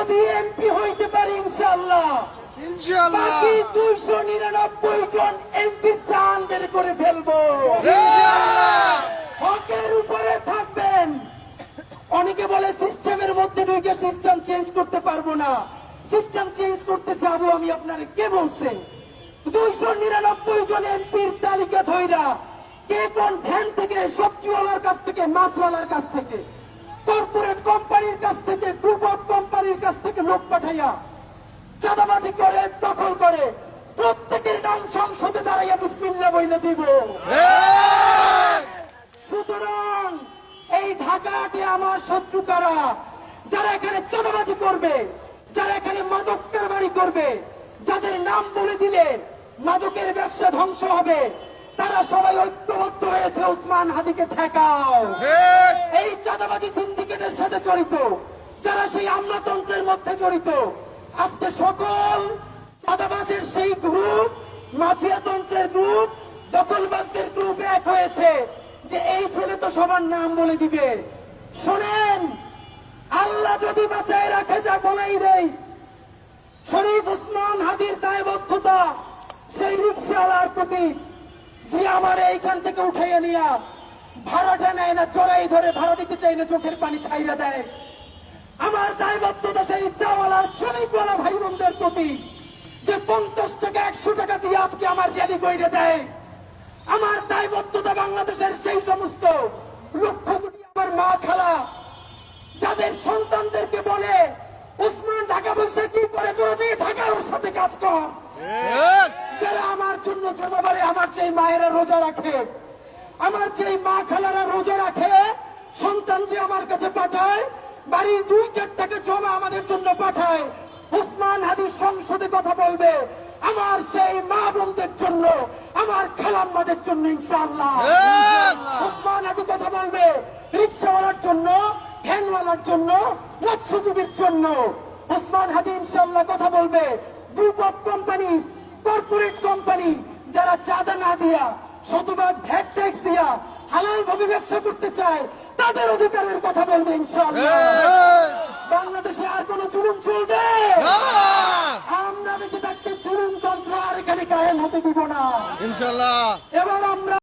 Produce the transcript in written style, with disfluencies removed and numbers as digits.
যদি এমপি হইতে পারি ইনশাআল্লাহ, বাকি 299 জন এমপি চান বের করে ফেলবো। হকের উপরে থাকবেন। অনেকে বলে সিস্টেমের মধ্যে ঢুকে সিস্টেম চেঞ্জ করতে পারবো না। সিস্টেম চেঞ্জ করতে যাবো আমি, আপনারা কে বলছে? 299 জন এমপির তালিকা ধইরা কে কোন ভ্যান থেকে, সবজিওয়ালার কাছ থেকে, মাছওয়ালার কাছ থেকে, কর্পোরেট কোম্পানির কাছ থেকে, গ্রুপ অফ কোম্পানির কাছ থেকে লোক পাঠাইয়া চাঁদাবাজি করে, দখল করে, প্রত্যেকের নাম সংসদে দাঁড়াইয়া বিসমিল্লাহ বইলে দিব। সুতরাং এই ঢাকাতে আমার শত্রু কারা? যারা এখানে চাঁদাবাজি করবে, যারা এখানে মাদক কারবারি করবে, যাদের নাম বলে দিলে মাদকের ব্যবসা ধ্বংস হবে, তারা সবাই ঐক্যবদ্ধ হয়েছে ওসমান হাদিকে ঠেকাও। এই চাঁদাবাজি সিন্ডিকেটের সাথে জড়িত, যারা সেই আমলাতন্ত্রের মধ্যে জড়িত, আজকে সকল চাঁদাবাজের সেই গ্রুপ, মাফিয়াতন্ত্রের গ্রুপ, দখলবাজদের গ্রুপ এক হয়েছে যে এই ছেলে তো সবার নাম বলে দিবে। শোনেন, আল্লাহ যদি বাঁচায় রাখে, যা বলেই দেই, শরীফ ওসমান হাদির দায়বদ্ধতা সেই রিকশাওয়ালার প্রতি, যে আমার এইখান থেকে উঠাইয়া নিয়া ভাড়াটা নেয় না, চড়াই ধরে ভাড়া দিতে চাই না, চোখের পানি ছাইরা দেয়। আমার দায়বদ্ধতা সেই চাওয়ালার, শ্রমিকওয়ালা ভাই বোনদের প্রতি, যে 50 টাকা 100 টাকা দিয়ে আজকে আমার র্যালি কইরে দেয়। আমার দায়বদ্ধতা বাংলাদেশের সেই সমস্ত লক্ষ কোটি আমার মা খালা, যাদের সন্তানদেরকে বলে ওসমান টাকা পয়সা কি করে, তোরা যে ঢাকার ওর সাথে কাজ কর। যারা আমার জন্য জমাবারে, আমার যে মায়েরা রোজা রাখে, আমার যে মা খালারা রোজা রাখে, সন্তানকে আমার কাছে পাঠায়, বাড়ির 2-4 টাকা জমা আমাদের জন্য পাঠায়। ওসমান হাদির সংসদে কথা বলবে আমার সেই মা বোনদের জন্য, আমার খালাম্মাদের জন্য ইনশাআল্লাহ। ওসমান হাদি কথা বলবে রিকশাওয়ালার জন্য, ভ্যানওয়ালার জন্য, মৎস্যজীবীর জন্য। ওসমান হাদি ইনশাআল্লাহ কথা বলবে group of company, corporate company, যারা চাঁদা না দিয়া, শতভাগ ভ্যাট ট্যাক্স দিয়া হালাল ভাবে ব্যবসা করতে চায়, তাদের অধিকারের কথা বলবে ইনশাআল্লাহ। বাংলাদেশে আর কোন জুলুম চলবে? আমরা বেঁচে থাকতে জুলুম তন্ত্র আর এখানে কায়েম হতে দিব না ইনশাআল্লাহ। এবার আমরা